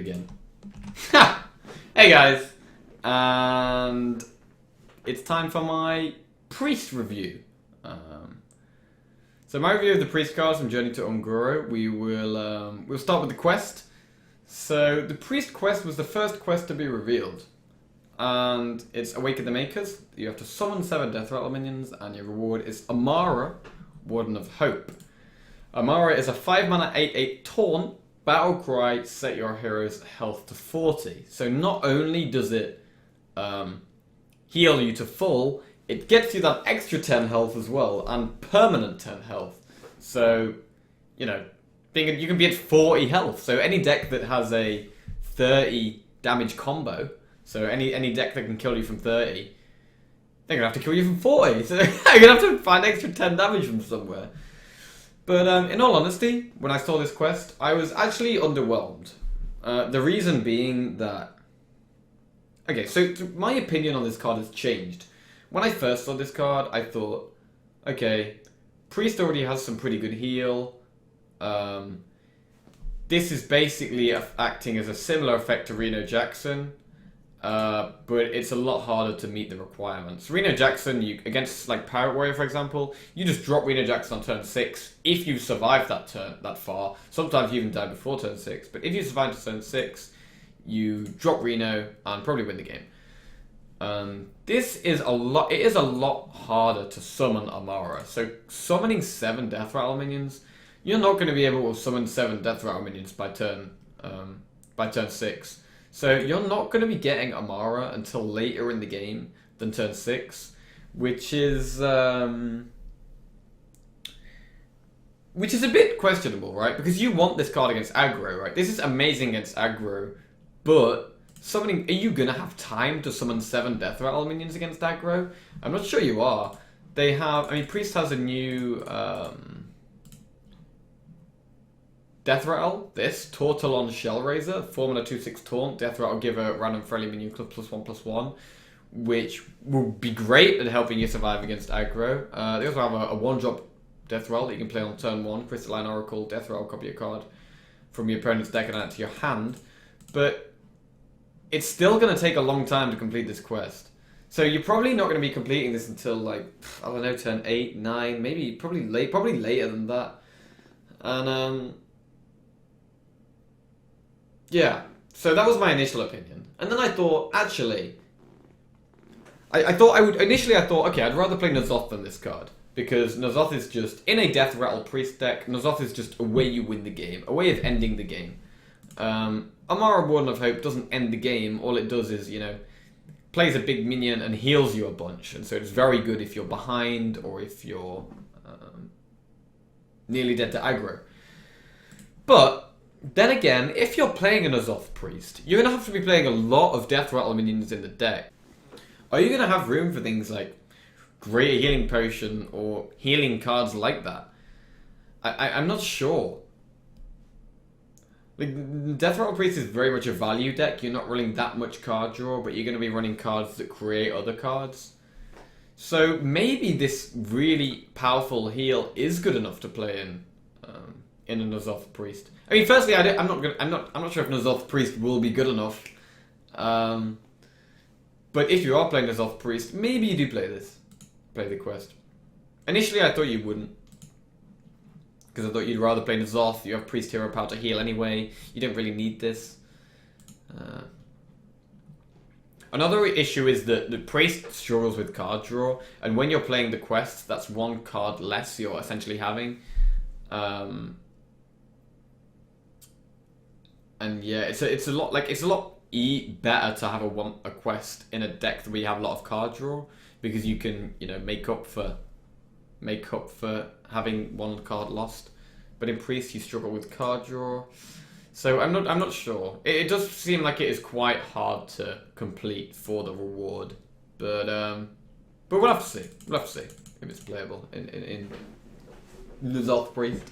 again. Ha! Hey guys! And it's time for my Priest review. So my review of the Priest cards from Journey to Ungoro, we'll start with the quest. So the Priest quest was the first quest to be revealed. And it's Awaken the Makers. You have to summon 7 Death Rattle minions, and your reward is Amara, Warden of Hope. Amara is a 5-mana 8/8 taunt. Battle Cry, set your hero's health to 40. So not only does it heal you to full, it gets you that extra 10 health as well, and permanent 10 health. So, you know, you can be at 40 health. So any deck that has a 30 damage combo, so any deck that can kill you from 30, they're going to have to kill you from 40. So you're going to have to find extra 10 damage from somewhere. But in all honesty, when I saw this quest, I was actually underwhelmed. The reason being that... Okay, so my opinion on this card has changed. When I first saw this card, I thought, okay, Priest already has some pretty good heal. This is basically acting as a similar effect to Reno Jackson. But it's a lot harder to meet the requirements. Reno Jackson, against like Pirate Warrior, for example, you just drop Reno Jackson on turn 6 if you survive that far. Sometimes you even die before turn 6, but if you survive to turn 6, you drop Reno and probably win the game. This is a lot. It is a lot harder to summon Amara. So summoning 7 Death Rattle minions, you're not going to be able to summon 7 Death Rattle minions by turn 6. So you're not going to be getting Amara until later in the game than turn 6, which is a bit questionable, right? Because you want this card against aggro, right? This is amazing against aggro, but summoning, are you going to have time to summon 7 Death Rattle minions against aggro? I'm not sure you are. They have, I mean, Priest has a new Death Rattle, this, Tortillon Shellraiser, 4-mana 2/6 taunt, Death Rattle, give a random friendly minion +1/+1, which will be great at helping you survive against aggro. They also have a 1-drop Death Rattle that you can play on turn 1, Crystalline Oracle, Death Rattle, copy a card from your opponent's deck and add it to your hand. But it's still going to take a long time to complete this quest. So you're probably not going to be completing this until, like, I don't know, turn 8, 9, maybe, probably later than that. And, yeah, so that was my initial opinion. And then I thought, actually, I thought, okay, I'd rather play N'Zoth than this card. Because N'Zoth is just, in a Death Rattle Priest deck, N'Zoth is just a way you win the game. A way of ending the game. Amara, Warden of Hope doesn't end the game. All it does is, you know, plays a big minion and heals you a bunch. And so it's very good if you're behind or if you're nearly dead to aggro. But then again, if you're playing an N'Zoth Priest, you're going to have to be playing a lot of Death Rattle minions in the deck. Are you going to have room for things like Greater Healing Potion or healing cards like that? I'm not sure. Like, Death Rattle Priest is very much a value deck. You're not running that much card draw, but you're going to be running cards that create other cards. So maybe this really powerful heal is good enough to play in a N'Zoth Priest. I mean, firstly, I'm not sure if N'Zoth Priest will be good enough. But if you are playing N'Zoth Priest, maybe you do play the quest. Initially, I thought you wouldn't, because I thought you'd rather play N'Zoth. You have Priest Hero power to heal anyway. You don't really need this. Another issue is that the Priest struggles with card draw, and when you're playing the quest, that's 1 card less you're essentially having. And yeah, it's a lot better to have a quest in a deck where you have a lot of card draw, because you can, you know, make up for having 1 card lost. But in Priest you struggle with card draw. So I'm not sure. It does seem like it is quite hard to complete for the reward. But we'll have to see. We'll have to see if it's playable in N'Zoth Priest.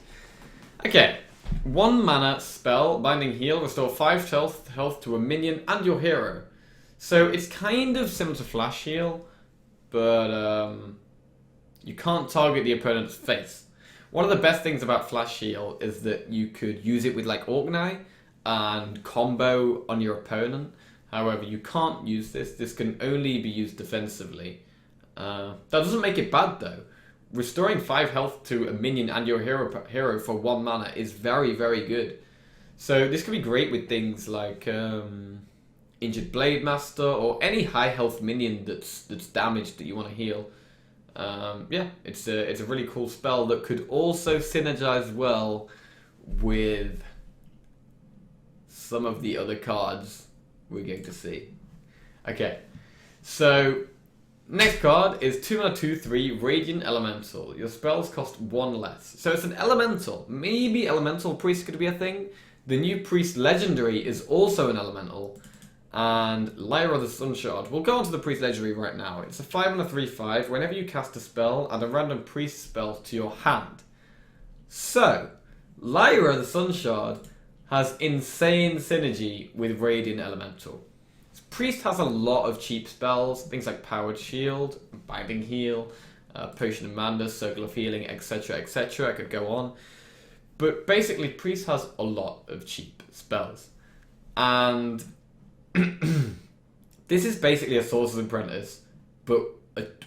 Okay. 1 mana Spellbinding Heal, restore 5 health to a minion and your hero. So it's kind of similar to Flash Heal, but you can't target the opponent's face. One of the best things about Flash Heal is that you could use it with like Orkney, and combo on your opponent. However, you can't use this. This can only be used defensively. That doesn't make it bad though. Restoring 5 health to a minion and your hero for 1 mana is very, very good. So this could be great with things like Injured Blade Master or any high health minion that's damaged that you want to heal. Yeah, it's a really cool spell that could also synergize well with some of the other cards we're going to see. Okay, so next card is 2 mana 2/3 Radiant Elemental. Your spells cost 1 less. So it's an elemental. Maybe Elemental Priest could be a thing. The new Priest Legendary is also an elemental. And Lyra the Sunshard. We'll go on to the Priest Legendary right now. It's a 5 mana 3/5. Whenever you cast a spell, add a random Priest spell to your hand. So, Lyra the Sunshard has insane synergy with Radiant Elemental. Priest has a lot of cheap spells, things like Powered Shield, Binding Heal, Potion of Madness, Circle of Healing, etc, etc. I could go on. But basically, Priest has a lot of cheap spells. And this is basically a Sorcerer's Apprentice, but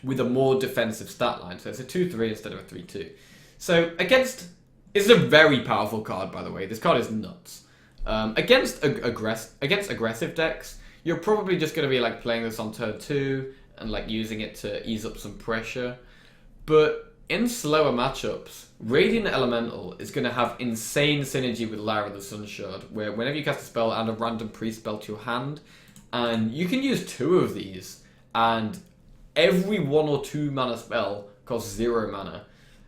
with a more defensive stat line. So it's a 2/3 instead of a 3/2. So against... This is a very powerful card, by the way. This card is nuts. Against aggressive decks, you're probably just going to be like playing this on turn 2 and like using it to ease up some pressure. But in slower matchups, Radiant Elemental is going to have insane synergy with Lyra the Sunshard, where whenever you cast a spell, add a random Priest spell to your hand, and you can use 2 of these, and every 1 or 2 mana spell costs 0 mana.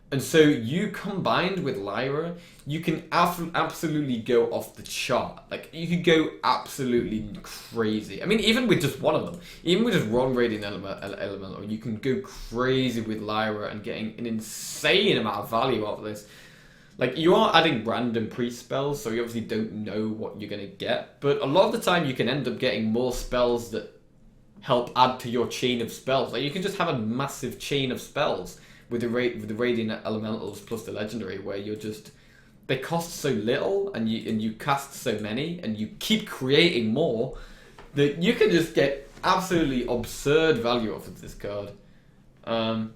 And so you combined with Lyra, you can absolutely go off the chart. Like, you could go absolutely crazy. I mean, even with just one of them, even with just one Radiant Elemental, you can go crazy with Lyra and getting an insane amount of value out of this. Like, you are adding random Priest spells, so you obviously don't know what you're going to get. But a lot of the time, you can end up getting more spells that help add to your chain of spells. Like, you can just have a massive chain of spells with the Radiant Elementals plus the Legendary, where you're just... They cost so little, and you cast so many, and you keep creating more, that you can just get absolutely absurd value off of this card. I'm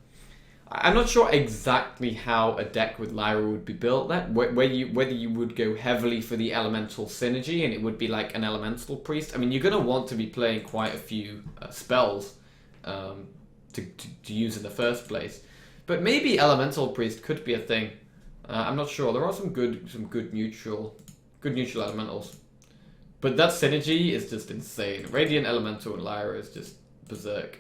not sure exactly how a deck with Lyra would be built, whether you would go heavily for the elemental synergy, and it would be like an elemental priest. I mean, you're going to want to be playing quite a few spells to use in the first place. But maybe Elemental Priest could be a thing. I'm not sure. There are some good neutral elementals. But that synergy is just insane. Radiant Elemental and Lyra is just berserk.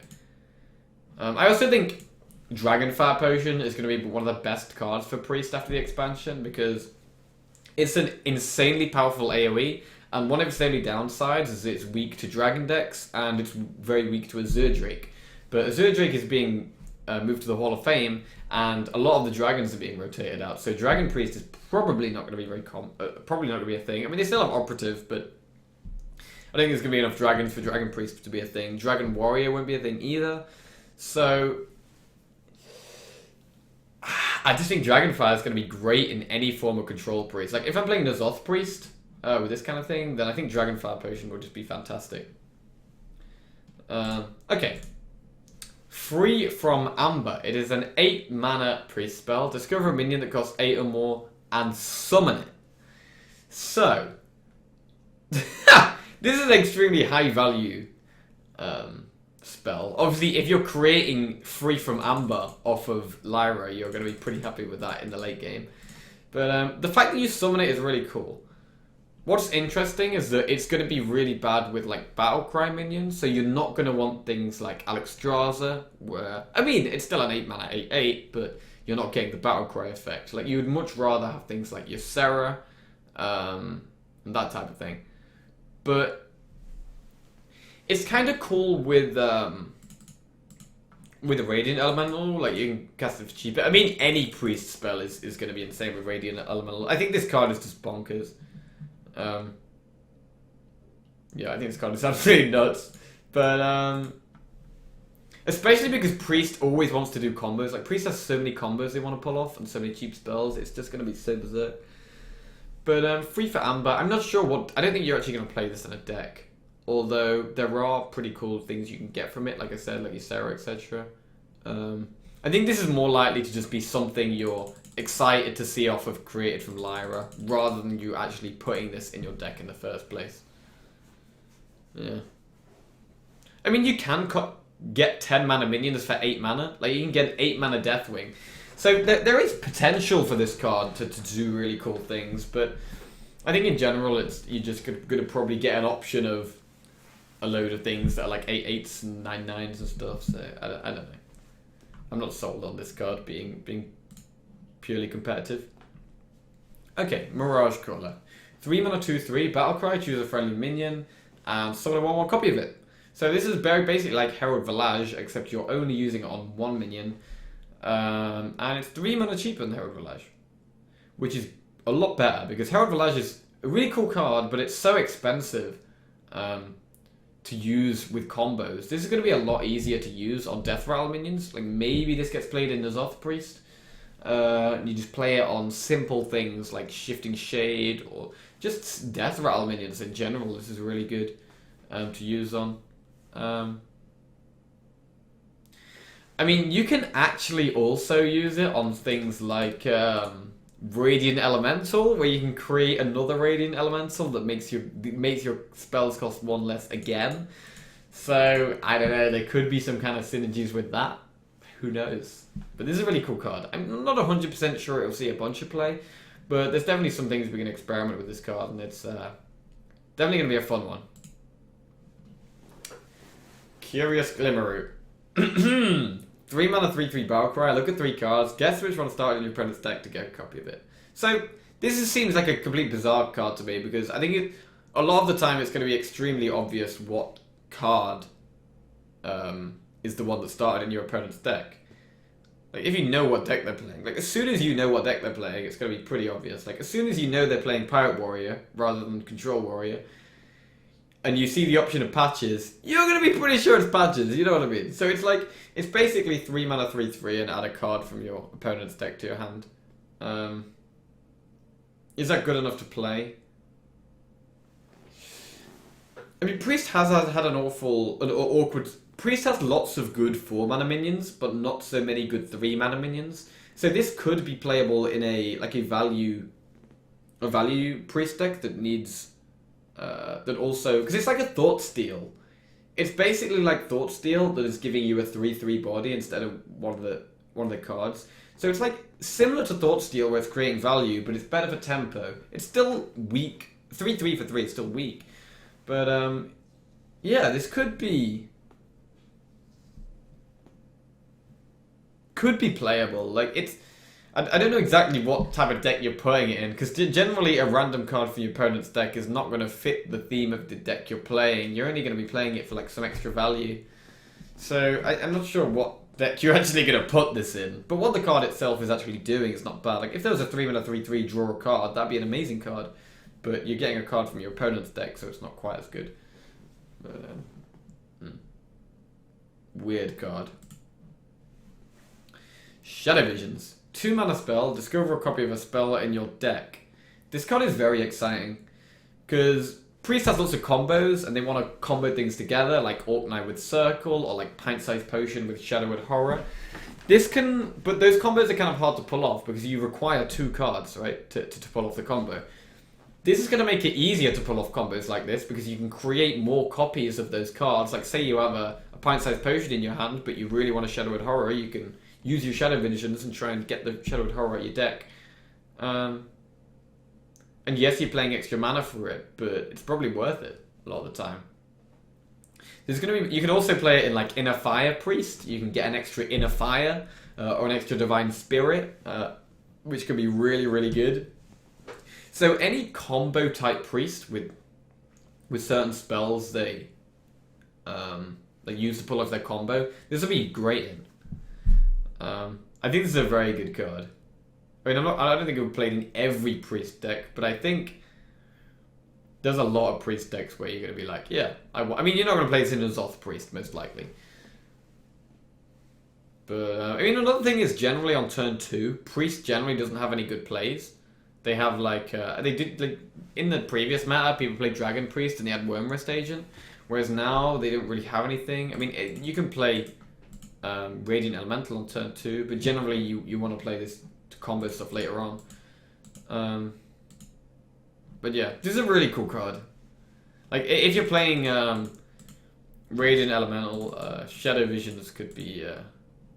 I also think Dragonfire Potion is going to be one of the best cards for Priest after the expansion, because it's an insanely powerful AoE, and one of its only downsides is it's weak to Dragon decks, and it's very weak to Azure Drake. But Azure Drake is being moved to the Hall of Fame, and a lot of the dragons are being rotated out. So Dragon Priest is probably not going to be probably not going to be a thing. I mean, they still have Operative, but I don't think there's going to be enough dragons for Dragon Priest to be a thing. Dragon Warrior won't be a thing either. So I just think Dragonfire is going to be great in any form of control priest. Like, if I'm playing N'Zoth Priest with this kind of thing, then I think Dragonfire Potion would just be fantastic. Okay. Free from Amber. It is an 8 mana priest spell. Discover a minion that costs 8 or more and summon it. So, this is an extremely high value spell. Obviously, if you're creating Free from Amber off of Lyra, you're going to be pretty happy with that in the late game. But the fact that you summon it is really cool. What's interesting is that it's going to be really bad with like Battlecry minions, so you're not going to want things like Alexstrasza, where, I mean, it's still an 8 mana 8/8, but you're not getting the Battlecry effect. Like, you would much rather have things like Ysera, and that type of thing. But it's kind of cool with the Radiant Elemental. Like, you can cast it for cheaper. I mean, any priest spell is going to be insane with Radiant Elemental. I think this card is just bonkers. Yeah, I think this card is absolutely nuts. But especially because Priest always wants to do combos. Like, Priest has so many combos they want to pull off and so many cheap spells. It's just going to be so berserk. But free for Amber, I'm not sure what... I don't think you're actually going to play this in a deck. Although there are pretty cool things you can get from it, like I said, like Ysera, etc. I think this is more likely to just be something you're excited to see off of created from Lyra, rather than you actually putting this in your deck in the first place. Yeah. I mean, you can get 10 mana minions for 8 mana. Like, you can get 8 mana Deathwing. So there is potential for this card to do really cool things, but I think in general, you're just going to probably get an option of a load of things that are like 8/8s and 9/9s and stuff. So I don't know. I'm not sold on this card being purely competitive. Okay, Maraj Crawler. 3 mana 2/3, Battlecry, choose a friendly minion, and summon a 1/1 copy of it. So this is very basically like Herald Village, except you're only using it on 1 minion. And it's 3 mana cheaper than Herald Village, which is a lot better, because Herald Village is a really cool card, but it's so expensive to use with combos. This is going to be a lot easier to use on Death Rattle minions. Like, maybe this gets played in N'Zoth Priest. You just play it on simple things like Shifting Shade, or just Death Rattle minions in general. This is really good to use on. I mean, you can actually also use it on things like Radiant Elemental, where you can create another Radiant Elemental that makes your spells cost 1 less again. So, I don't know, there could be some kind of synergies with that. Who knows? But this is a really cool card. I'm not 100% sure it'll see a bunch of play, but there's definitely some things we can experiment with this card, and it's definitely going to be a fun one. Curious Glimmer. 3 mana 3/3 Battlecry. Look at 3 cards. Guess which one started in your opponent's deck to get a copy of it. So seems like a complete bizarre card to me, because I think a lot of the time it's going to be extremely obvious what card is the one that started in your opponent's deck. Like, if you know what deck they're playing, like, as soon as you know what deck they're playing, it's going to be pretty obvious. Like, as soon as you know they're playing Pirate Warrior rather than Control Warrior, and you see the option of Patches, you're going to be pretty sure it's Patches, you know what I mean? So it's like, it's basically 3 mana 3/3 and add a card from your opponent's deck to your hand. Is that good enough to play? I mean, Priest has had an awkward... Priest has lots of good 4 mana minions, but not so many good 3 mana minions. So this could be playable in a value Priest deck that needs... that also... Because it's like a Thought Steal. It's basically like Thought Steal that is giving you a 3/3 body instead of one of the cards. So it's like similar to Thought Steal, where it's creating value, but it's better for tempo. It's still weak. 3/3 for 3 is still weak. But yeah, this could be playable. Like, it's... I don't know exactly what type of deck you're putting it in, because generally a random card from your opponent's deck is not going to fit the theme of the deck you're playing. You're only going to be playing it for like some extra value. So I'm not sure what deck you're actually going to put this in. But what the card itself is actually doing is not bad. Like, if there was a 3 mana 3/3 draw a card, that'd be an amazing card. But you're getting a card from your opponent's deck, so it's not quite as good. But, weird card. Shadow Visions. 2 mana spell, discover a copy of a spell in your deck. This card is very exciting, because Priest has lots of combos, and they want to combo things together, like Orc Knight with Circle, or like Pint-Sized Potion with Shadow and Horror. But those combos are kind of hard to pull off, because you require 2 cards, right, to pull off the combo. This is going to make it easier to pull off combos like this, because you can create more copies of those cards. Like, say you have a Pint-Sized Potion in your hand, but you really want a Shadow and Horror, you can use your Shadow Visions and try and get the Shadow and Horror out your deck. And yes, you're playing extra mana for it, but it's probably worth it a lot of the time. You can also play it in like Inner Fire Priest. You can get an extra Inner Fire or an extra Divine Spirit, which can be really, really good. So any combo type Priest with certain spells they use to pull off their combo, this will be great in. I think this is a very good card. I mean, I don't think it would play in every Priest deck, but I think there's a lot of Priest decks where you're going to be like, yeah, I mean, you're not going to play this in a N'Zoth Priest, most likely. But, I mean, another thing is generally on turn 2, Priest generally doesn't have any good plays. They have like they did like in the previous meta, people played Dragon Priest and they had Worm Wrist Agent, whereas now they don't really have anything. I mean, you can play Radiant Elemental on turn 2, but generally you want to play this combo stuff later on. But yeah, this is a really cool card. Like if you're playing Radiant Elemental, Shadow Visions could be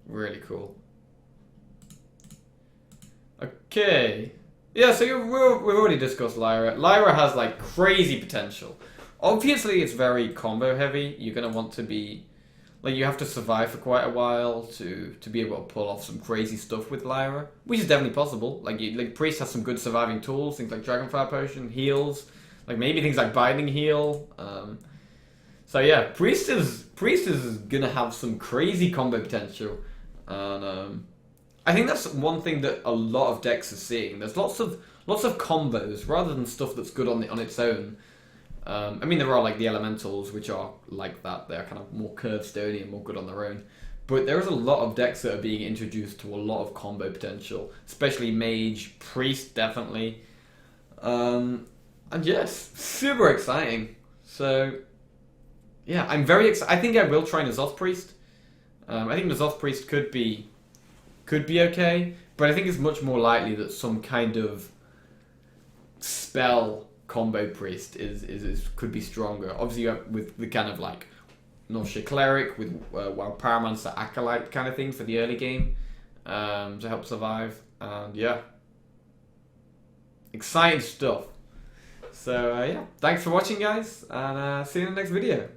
really cool. Okay. Yeah, so we've already discussed Lyra. Lyra has like crazy potential. Obviously, it's very combo heavy. You're gonna want to be like you have to survive for quite a while to be able to pull off some crazy stuff with Lyra, which is definitely possible. Like Priest has some good surviving tools, things like Dragonfire Potion, heals, like maybe things like Binding Heal. So yeah, Priest is gonna have some crazy combo potential, and I think that's one thing that a lot of decks are seeing. There's lots of combos rather than stuff that's good on its own. I mean, there are like the elementals, which are like that. They're kind of more curved, stony, and more good on their own. But there is a lot of decks that are being introduced to a lot of combo potential, especially Mage, Priest, definitely. And yes, super exciting. So yeah, I'm very excited. I think I will try N'Zoth Priest. I think N'Zoth Priest could be okay, but I think it's much more likely that some kind of spell combo priest could be stronger. Obviously, you have with the kind of like Norsha Cleric with Wild Pyromancer Acolyte kind of thing for the early game to help survive. And yeah, exciting stuff. So yeah, thanks for watching, guys, and see you in the next video.